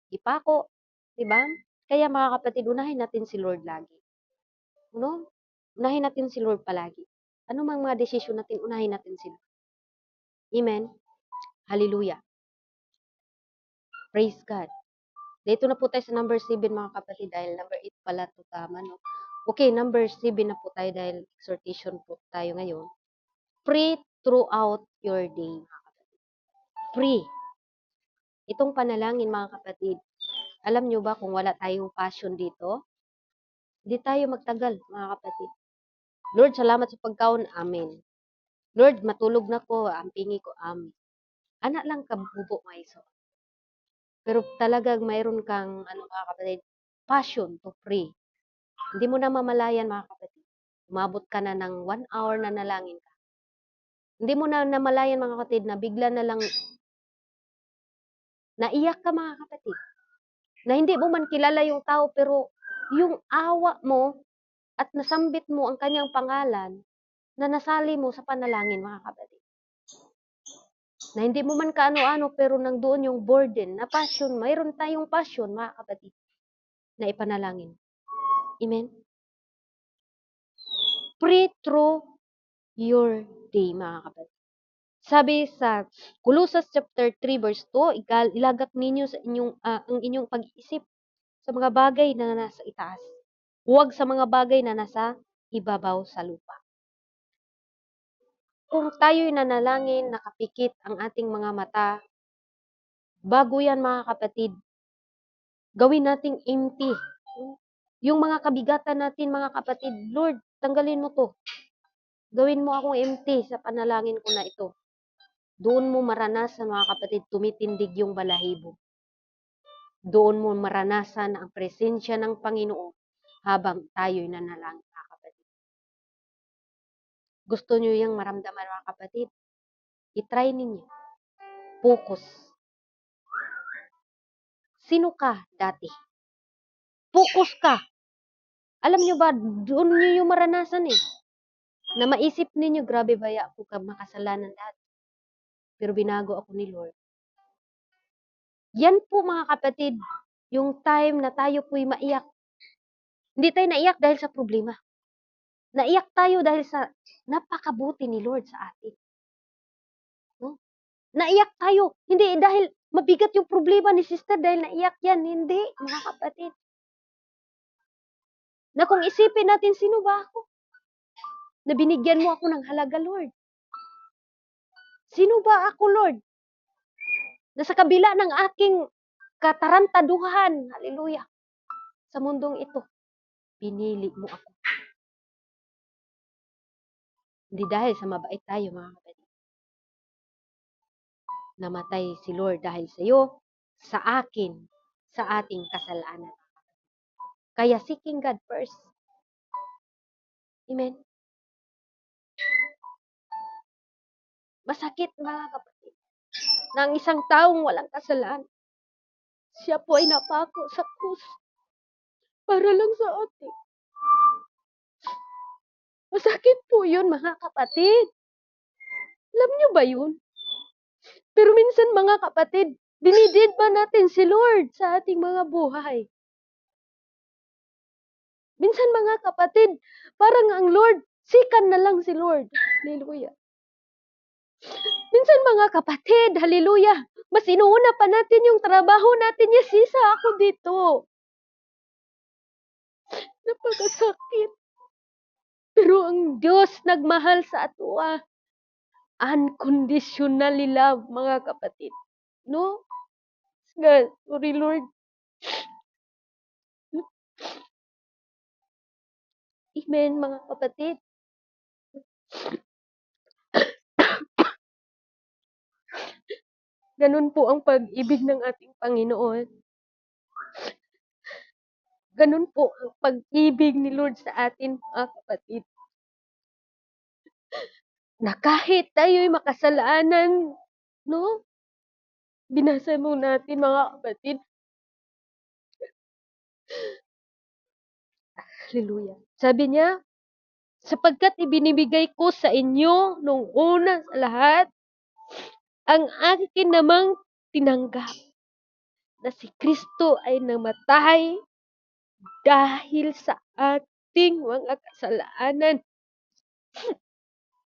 ipako, di ba? Kaya mga kapatid, unahin natin si Lord lagi. No? Unahin natin si Lord palagi. Ano mang mga desisyon natin, unahin natin si Lord. Amen? Hallelujah. Praise God. Dito na po tayo sa number 7, mga kapatid, dahil number 8 pala ito tama, no? Okay, number 7 na po tayo dahil exhortation po tayo ngayon. Pray throughout your day, mga kapatid. Pray. Itong panalangin, mga kapatid, alam nyo ba kung wala tayong passion dito, hindi tayo magtagal, mga kapatid. Lord, salamat sa pagkaon. Amen. Lord, matulog na ko. Ang pingi ko. Amen. Anak lang kabubo, mga iso. Pero talagang mayroon kang, mga kapatid, passion to pray. Hindi mo na mamalayan, mga kapatid. Umabot ka na ng 1 hour na nalangin ka. Hindi mo na namalayan, mga kapatid, na bigla na lang naiyak ka, mga kapatid. Na hindi mo man kilala yung tao, pero yung awa mo at nasambit mo ang kanyang pangalan na nasali mo sa panalangin, mga kapatid. Na hindi mo man kaano-ano, pero nandoon yung burden na passion. Mayroon tayong passion, mga kapatid, na ipanalangin. Amen? Pray through your day, mga kapatid. Sabi sa Colossus chapter 3 verse 2, ilagak ninyo sa ang inyong pag-iisip sa mga bagay na nasa itaas. Huwag sa mga bagay na nasa ibabaw sa lupa. Kung tayo'y nanalangin, nakapikit ang ating mga mata, bago yan, mga kapatid, gawin nating empty. Yung mga kabigatan natin, mga kapatid, Lord, tanggalin mo to. Gawin mo akong empty sa panalangin ko na ito. Doon mo maranasan, mga kapatid, tumitindig yung balahibo. Doon mo maranasan ang presensya ng Panginoon habang tayo'y nanalangin, mga kapatid. Gusto nyo yung maramdaman, mga kapatid? I-try ninyo. Focus. Sino ka dati? Focus ka. Alam nyo ba, doon nyo yung maranasan na maisip ninyo, grabe ba ako makasalanan dati? Pero binago ako ni Lord. Yan po, mga kapatid, yung time na tayo po'y maiyak. Hindi tayo naiyak dahil sa problema. Naiyak tayo dahil sa napakabuti ni Lord sa atin. No? Naiyak tayo. Hindi dahil mabigat yung problema ni sister dahil naiyak yan. Hindi, mga kapatid. Na kung isipin natin, sino ba ako? Na binigyan mo ako ng halaga, Lord. Sino ba ako, Lord? Na sa kabila ng aking katarantaduhan, hallelujah, sa mundong ito, pinili mo ako. Hindi dahil sa mabait tayo, mga kapatid. Namatay si Lord dahil sa iyo, sa akin, sa ating kasalanan. Kaya seeking God first. Amen? Masakit, mga kapatid, na ang isang taong walang kasalanan, siya po ay napako sa krus para lang sa atin. Masakit po yun, mga kapatid. Alam niyo ba yun? Pero minsan, mga kapatid, dinidid ba natin si Lord sa ating mga buhay? Minsan, mga kapatid, parang ang Lord, sikan na lang si Lord. Hallelujah. Minsan mga kapatid, hallelujah, mas inuuna pa natin yung trabaho natin. Yes, isa ako dito. Napakasakit. Pero ang Diyos nagmahal sa atua. Unconditionally love, mga kapatid. No? God, sorry Lord. Amen, mga kapatid. Ganun po ang pag-ibig ng ating Panginoon. Ganun po ang pag-ibig ni Lord sa atin, mga kapatid. Na kahit tayo'y makasalanan, no? Binasa mo natin, mga kapatid. Hallelujah. Sabi niya, sapagkat ibinibigay ko sa inyo nung una sa lahat, ang akin namang tinanggap na si Kristo ay namatay dahil sa ating mga kasalanan.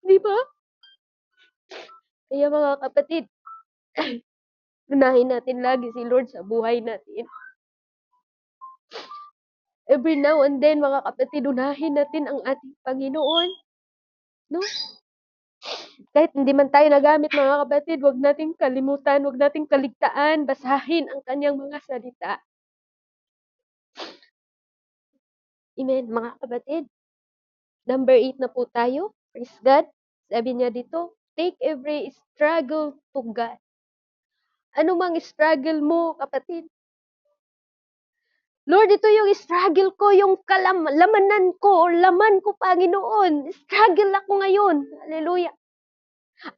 Di ba? Kaya mga kapatid, unahin natin lagi si Lord sa buhay natin. Every now and then, mga kapatid, unahin natin ang ating Panginoon. No? Kahit hindi man tayo nagamit, mga kapatid, huwag nating kalimutan, huwag nating kaligtaan, basahin ang kanyang mga salita. Amen, mga kapatid. Number 8 na po tayo. Praise God. Sabi niya dito, take every struggle to God. Ano mang struggle mo, kapatid? Lord, ito yung struggle ko, yung lamanan ko, or laman ko, Panginoon. Struggle ako ngayon. Hallelujah.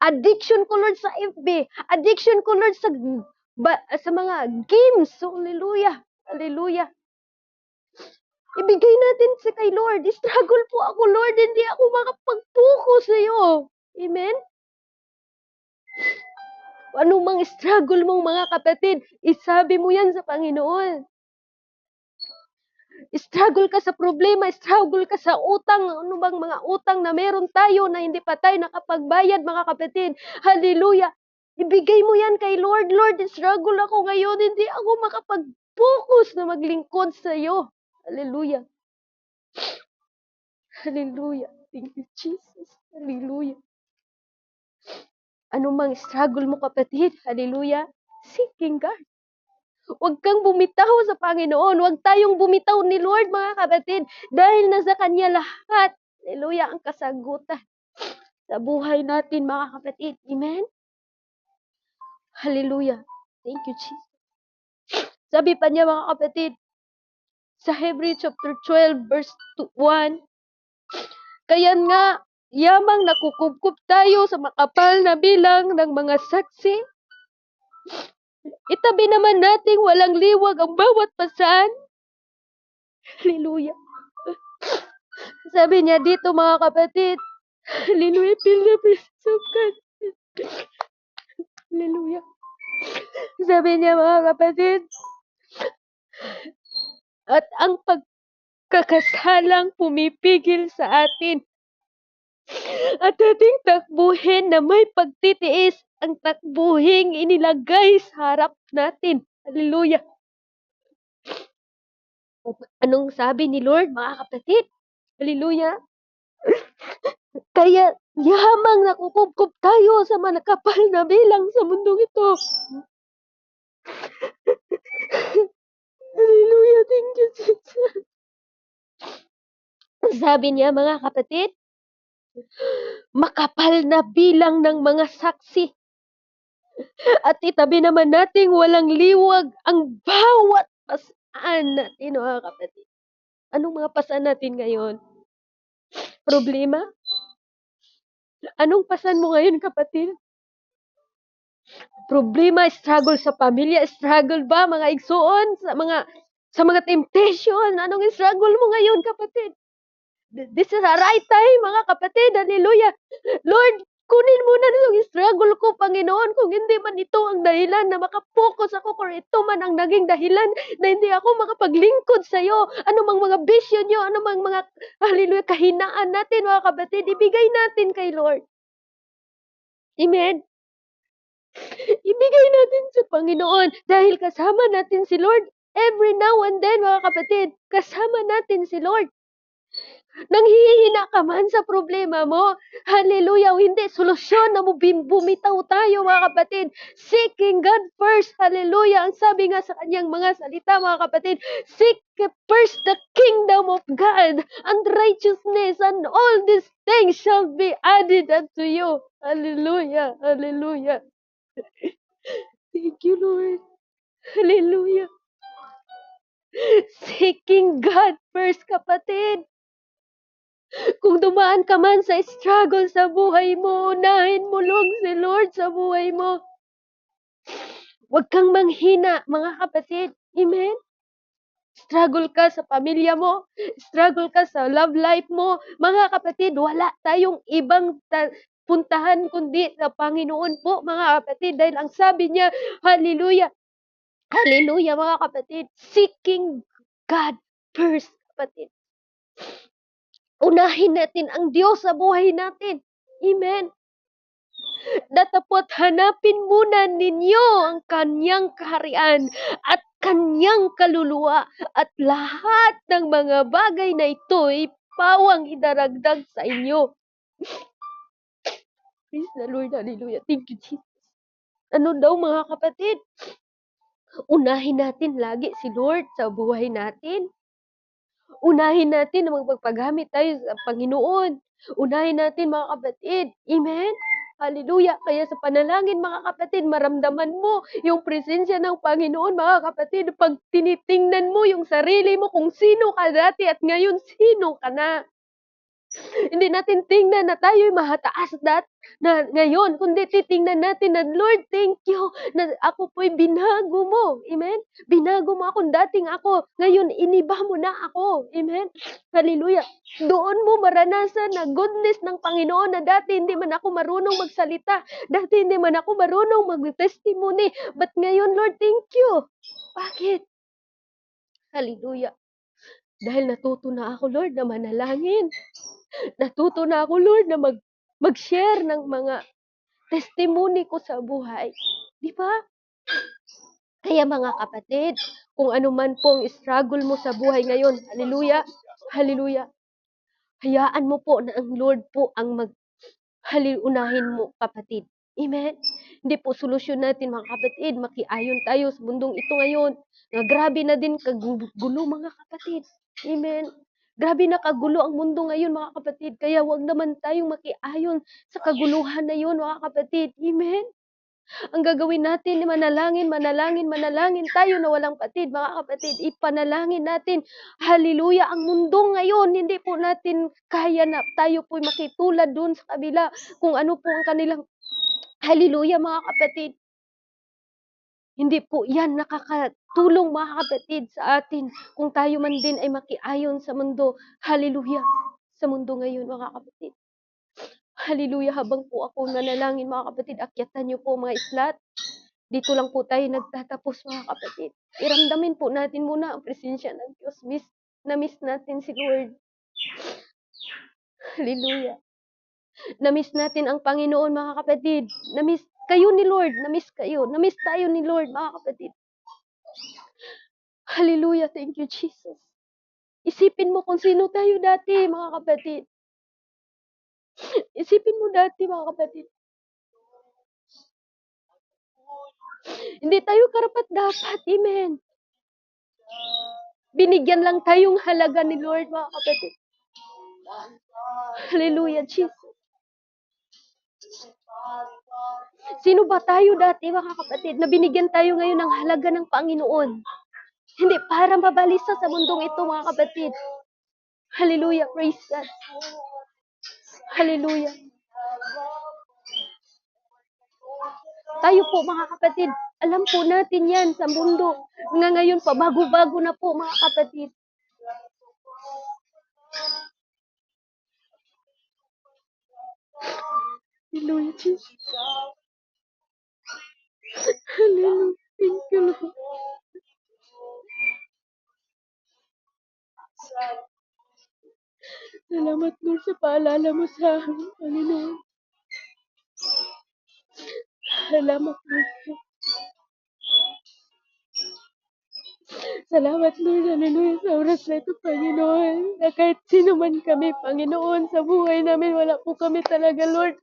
Addiction ko, Lord, sa FB. Addiction ko, Lord, sa mga games. Hallelujah. Hallelujah. Ibigay natin sa kay Lord. Struggle po ako, Lord. Hindi ako makapag-focus sa iyo. Amen? Ano mang struggle mong mga kapatid, isabi mo yan sa Panginoon. Struggle ka sa problema, struggle ka sa utang, ano bang mga utang na meron tayo na hindi pa tayo nakapagbayad, mga kapatid. Hallelujah. Ibigay mo yan kay Lord. Lord, struggle ako ngayon, hindi ako makapag-focus na maglingkod sa iyo. Hallelujah. Hallelujah. Thank you, Jesus. Hallelujah. Ano mang struggle mo, kapatid, hallelujah, seeking God. Huwag kang bumitaw sa Panginoon. Huwag tayong bumitaw ni Lord, mga kapatid, dahil nasa Kanya lahat. Hallelujah, ang kasagutan sa buhay natin, mga kapatid. Amen? Hallelujah. Thank you, Jesus. Sabi pa niya, mga kapatid, sa Hebrews chapter 12, verse 1, kaya nga, yamang nakukubkub tayo sa makapal na bilang ng mga saksi. Itabi naman nating walang liwag ang bawat pasan. Hallelujah. Sabi niya dito, mga kapatid, hallelujah, feel the presence of God. Hallelujah. Sabi niya, mga kapatid, at ang pagkakasalang pumipigil sa atin at ating takbuhin na may pagtitiis ang takbuhing inilagay sa harap natin. Hallelujah. Anong sabi ni Lord, mga kapatid? Hallelujah. Kaya yamang nakukubkob tayo sa manakapal na bilang sa mundong ito. Hallelujah. Thank you, Jesus. Sabi niya, mga kapatid, makapal na bilang ng mga saksi. At itabi naman nating walang liwag ang bawat pasaan natin, mga kapatid. Anong mga pasaan natin ngayon? Problema? Anong pasan mo ngayon, kapatid? Problema, struggle sa pamilya, struggle ba, mga igsoon, sa mga temptation? Anong struggle mo ngayon, kapatid? This is a right time, mga kapatid. Hallelujah. Lord, kunin mo na itong struggle ko, Panginoon, kung hindi man ito ang dahilan na makapokus ako, or ito man ang naging dahilan na hindi ako makapaglingkod sa iyo. Ano mang mga vision nyo, ano mang mga, hallelujah, kahinaan natin, mga kapatid, ibigay natin kay Lord. Amen. Ibigay natin sa Panginoon dahil kasama natin si Lord every now and then, mga kapatid. Kasama natin si Lord. Nanghihina ka man sa problema mo. Hallelujah. O hindi, solusyon na bumitaw tayo, mga kapatid. Seeking God first. Hallelujah. Ang sabi nga sa kanyang mga salita, mga kapatid, seek first the kingdom of God and righteousness, and all these things shall be added unto you. Hallelujah. Hallelujah. Thank you, Lord. Hallelujah. Seeking God first, kapatid. Kung dumaan ka man sa struggle sa buhay mo, unahin mo lang si Lord sa buhay mo. Huwag kang manghina, mga kapatid. Amen? Struggle ka sa pamilya mo, struggle ka sa love life mo. Mga kapatid, wala tayong ibang puntahan kundi sa Panginoon po, mga kapatid. Dahil ang sabi niya, hallelujah, hallelujah, mga kapatid, seeking God first, kapatid. Unahin natin ang Diyos sa buhay natin. Amen. Datapot hanapin muna ninyo ang kanyang kaharian at kanyang kaluluwa at lahat ng mga bagay na ito'y pawang idaragdag sa inyo. Praise the Lord. Hallelujah. Thank you, Jesus. Ano daw, mga kapatid? Unahin natin lagi si Lord sa buhay natin. Unahin natin na magpagpagamit tayo sa Panginoon. Unahin natin, mga kapatid. Amen? Hallelujah. Kaya sa panalangin, mga kapatid, maramdaman mo yung presensya ng Panginoon, mga kapatid. Pag tinitingnan mo yung sarili mo kung sino ka dati at ngayon sino ka na. Hindi natin tingnan na tayo'y mahataas na ngayon, kundi titingnan natin na, Lord, thank you na ako po'y binago mo. Amen? Binago mo ako, dating ako. Ngayon, iniba mo na ako. Amen? Hallelujah. Doon mo maranasan na goodness ng Panginoon na dati hindi man ako marunong magsalita. Dati hindi man ako marunong mag-testimony. But ngayon, Lord, thank you. Bakit? Hallelujah. Dahil natuto na ako, Lord, na manalangin. Natuto na ako, Lord, na mag-share ng mga testimony ko sa buhay. Di ba? Kaya mga kapatid, kung ano man pong struggle mo sa buhay ngayon, hallelujah, hallelujah, hayaan mo po na ang Lord po ang unahin mo, kapatid. Amen? Hindi po solusyon natin, mga kapatid, makiayon tayo sa mundong ito ngayon. Na grabe na din kagulo, mga kapatid. Amen? Grabe na kagulo ang mundo ngayon, mga kapatid. Kaya wag naman tayong makiayon sa kaguluhan na yun, mga kapatid. Amen? Ang gagawin natin, manalangin, manalangin, manalangin tayo na walang patid, mga kapatid. Ipanalangin natin, hallelujah, ang mundo ngayon, hindi po natin kaya na tayo po makitulad dun sa kabila kung ano po ang kanilang, hallelujah, mga kapatid. Hindi po yan nakakatulong, mga kapatid, sa atin kung tayo man din ay makiayon sa mundo. Hallelujah, sa mundo ngayon, mga kapatid. Hallelujah, habang po ako nanalangin, mga kapatid, akyatan niyo po mga islat. Dito lang po tayo nagtatapos, mga kapatid. Iramdamin po natin muna ang presensya ng Diyos. Na-miss natin si Lord. Hallelujah. Na-miss natin ang Panginoon, mga kapatid. Na-miss kayo ni Lord. Na-miss kayo. Na-miss tayo ni Lord, mga kapatid. Hallelujah. Thank you, Jesus. Isipin mo kung sino tayo dati, mga kapatid. Isipin mo dati, mga kapatid. Hindi tayo karapat-dapat. Amen. Binigyan lang tayong halaga ni Lord, mga kapatid. Hallelujah, Jesus. Sino ba tayo dati, mga kapatid, na binigyan tayo ngayon ng halaga ng Panginoon? Hindi para mabalisa sa mundong ito, mga kapatid. Hallelujah, praise God. Hallelujah. Tayo po, mga kapatid, alam po natin yan sa mundo. Nga ngayon pa, bago-bago na po, mga kapatid. Hallelujah, Jesus. Hallelujah. Thank you, Lord. Salamat, Lord, sa paalala mo sa amin, Panginoon. Salamat, Lord. Salamat, Lord. Hallelujah. Sa oras na ito, Panginoon. Na kahit sino man kami, Panginoon, sa buhay namin, wala po kami talaga, Lord.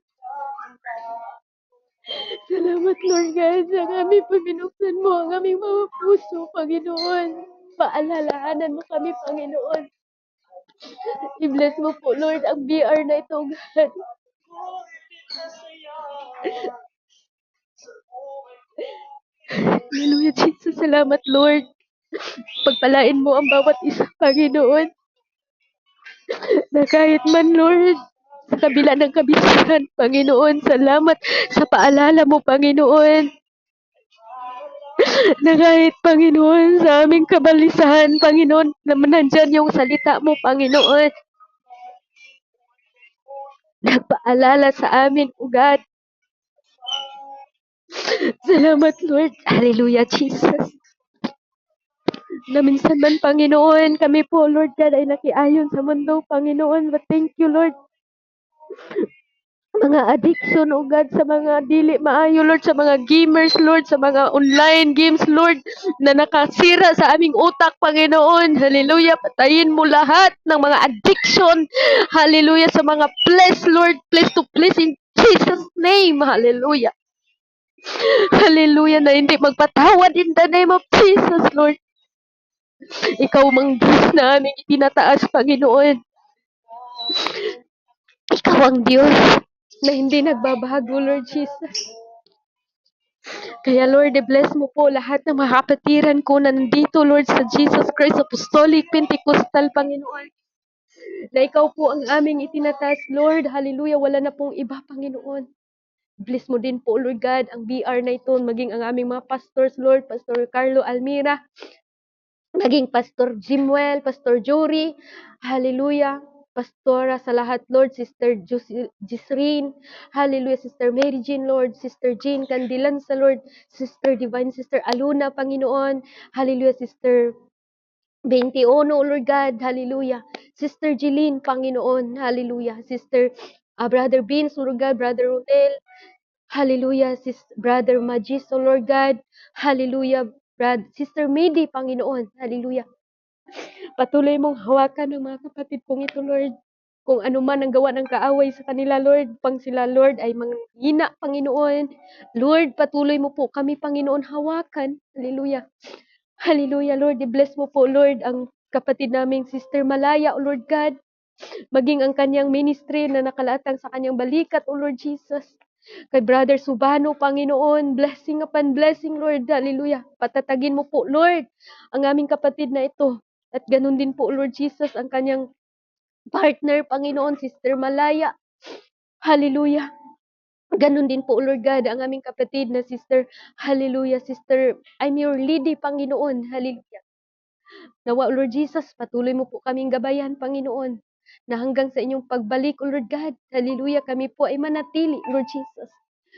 Salamat, Lord God, sa aming pagminuksan mo ang aming mga puso, Panginoon. Paalalahanan mo kami, Panginoon. I-bless mo po, Lord, ang BR na ito, God. Hallelujah, Jesus. Salamat, Lord. Pagpalain mo ang bawat isa, Panginoon. Na kahit man, Lord, sa kabila ng kabisihan, Panginoon, salamat sa paalala mo, Panginoon. Na kahit, Panginoon, sa aming kabalisahan, Panginoon, na nandyan yung salita mo, Panginoon. Nagpaalala sa amin, O God. Salamat, Lord. Hallelujah, Jesus. Na minsan man, Panginoon, kami po, Lord God, ay nakiayon sa mundo, Panginoon. But thank you, Lord. Mga addiction, O God, sa mga dili maayo, Lord, sa mga gamers, Lord, sa mga online games, Lord, na nakasira sa aming utak, Panginoon. Hallelujah. Patayin mo lahat ng mga addiction. Hallelujah. Sa mga place, Lord, place to place in Jesus' name. Hallelujah. Hallelujah, na hindi magpatawad in the name of Jesus, Lord. Ikaw mang Diyos na aming itinataas, Panginoon. Ikaw ang Diyos na hindi nagbabago, Lord Jesus. Kaya, Lord, i-bless mo po lahat ng mga kapatiran ko na nandito, Lord, sa Jesus Christ Apostolic Pentecostal, Panginoon. Na ikaw po ang aming itinataas, Lord. Hallelujah, wala na pong iba, Panginoon. Bless mo din po, Lord God, ang BR na ito, maging ang aming mga pastors, Lord, Pastor Carlo Almira, maging Pastor Jimwell, Pastor Jory, hallelujah, Pastora sa lahat, Lord, Sister Jisreen, hallelujah, Sister Mary Jean, Lord, Sister Jean Candilanza, Lord, Sister Divine, Sister Aluna, Panginoon, hallelujah, Sister 21, Lord God, hallelujah, Sister Jeline, Panginoon, hallelujah, Sister Brother Beans, Lord God, Brother Rodel, hallelujah, Brother Magis, oh Lord God, hallelujah, Sister Midi, Panginoon, hallelujah. Patuloy mong hawakan ng mga kapatid kong ito, Lord. Kung ano man ang gawa ng kaaway sa kanila, Lord, pang sila, Lord, ay manghina, Panginoon. Lord, patuloy mo po kami, Panginoon, hawakan. Hallelujah. Hallelujah, Lord. I-bless mo po, Lord, ang kapatid naming Sister Malaya, O Lord God. Maging ang kanyang ministry na nakalatang sa kanyang balikat, O Lord Jesus. Kay Brother Subano, Panginoon, blessing upon blessing, Lord. Hallelujah. Patatagin mo po, Lord, ang aming kapatid na ito. At ganun din po, Lord Jesus, ang kanyang partner, Panginoon, Sister Malaya. Hallelujah. Ganun din po, Lord God, ang aming kapatid na Sister, hallelujah, Sister, I'm your lady, Panginoon. Hallelujah. Nawa, Lord Jesus, patuloy mo po kaming gabayan, Panginoon, na hanggang sa inyong pagbalik, O Lord God, hallelujah, kami po ay manatili, Lord Jesus.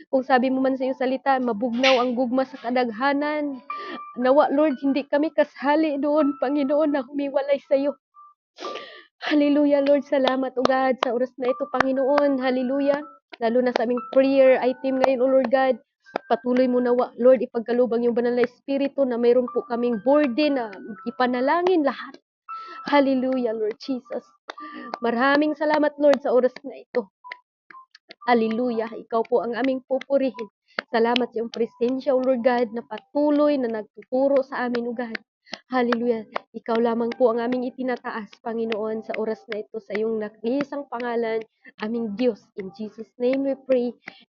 Kung sabi mo man sa iyong salita, mabugnaw ang gugma sa kadaghanan. Nawa, Lord, hindi kami kasali doon, Panginoon, na humiwalay sa iyo. Hallelujah, Lord. Salamat, O God, sa oras na ito, Panginoon. Hallelujah. Lalo na sa aming prayer item ngayon, O Lord God. Patuloy mo nawa, Lord, ipagkalubang yung banal na Espiritu na mayroon po kaming burden na ipanalangin lahat. Hallelujah, Lord Jesus. Maraming salamat, Lord, sa oras na ito. Hallelujah. Ikaw po ang aming pupurihin. Salamat sa iyong presensya, O Lord God, na patuloy na nagtuturo sa amin, O God. Hallelujah. Ikaw lamang po ang aming itinataas, Panginoon, sa oras na ito, sa iyong nag-iisang pangalan, aming Diyos. In Jesus' name we pray.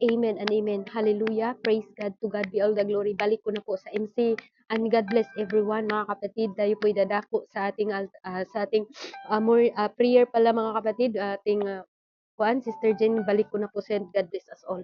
Amen and amen. Hallelujah. Praise God. To God be all the glory. Balik ko na po sa MC. And God bless everyone, mga kapatid. Tayo po'y dadako sa ating prayer pala, mga kapatid. Ating Sister Jen, balik ko na po sa God bless us all.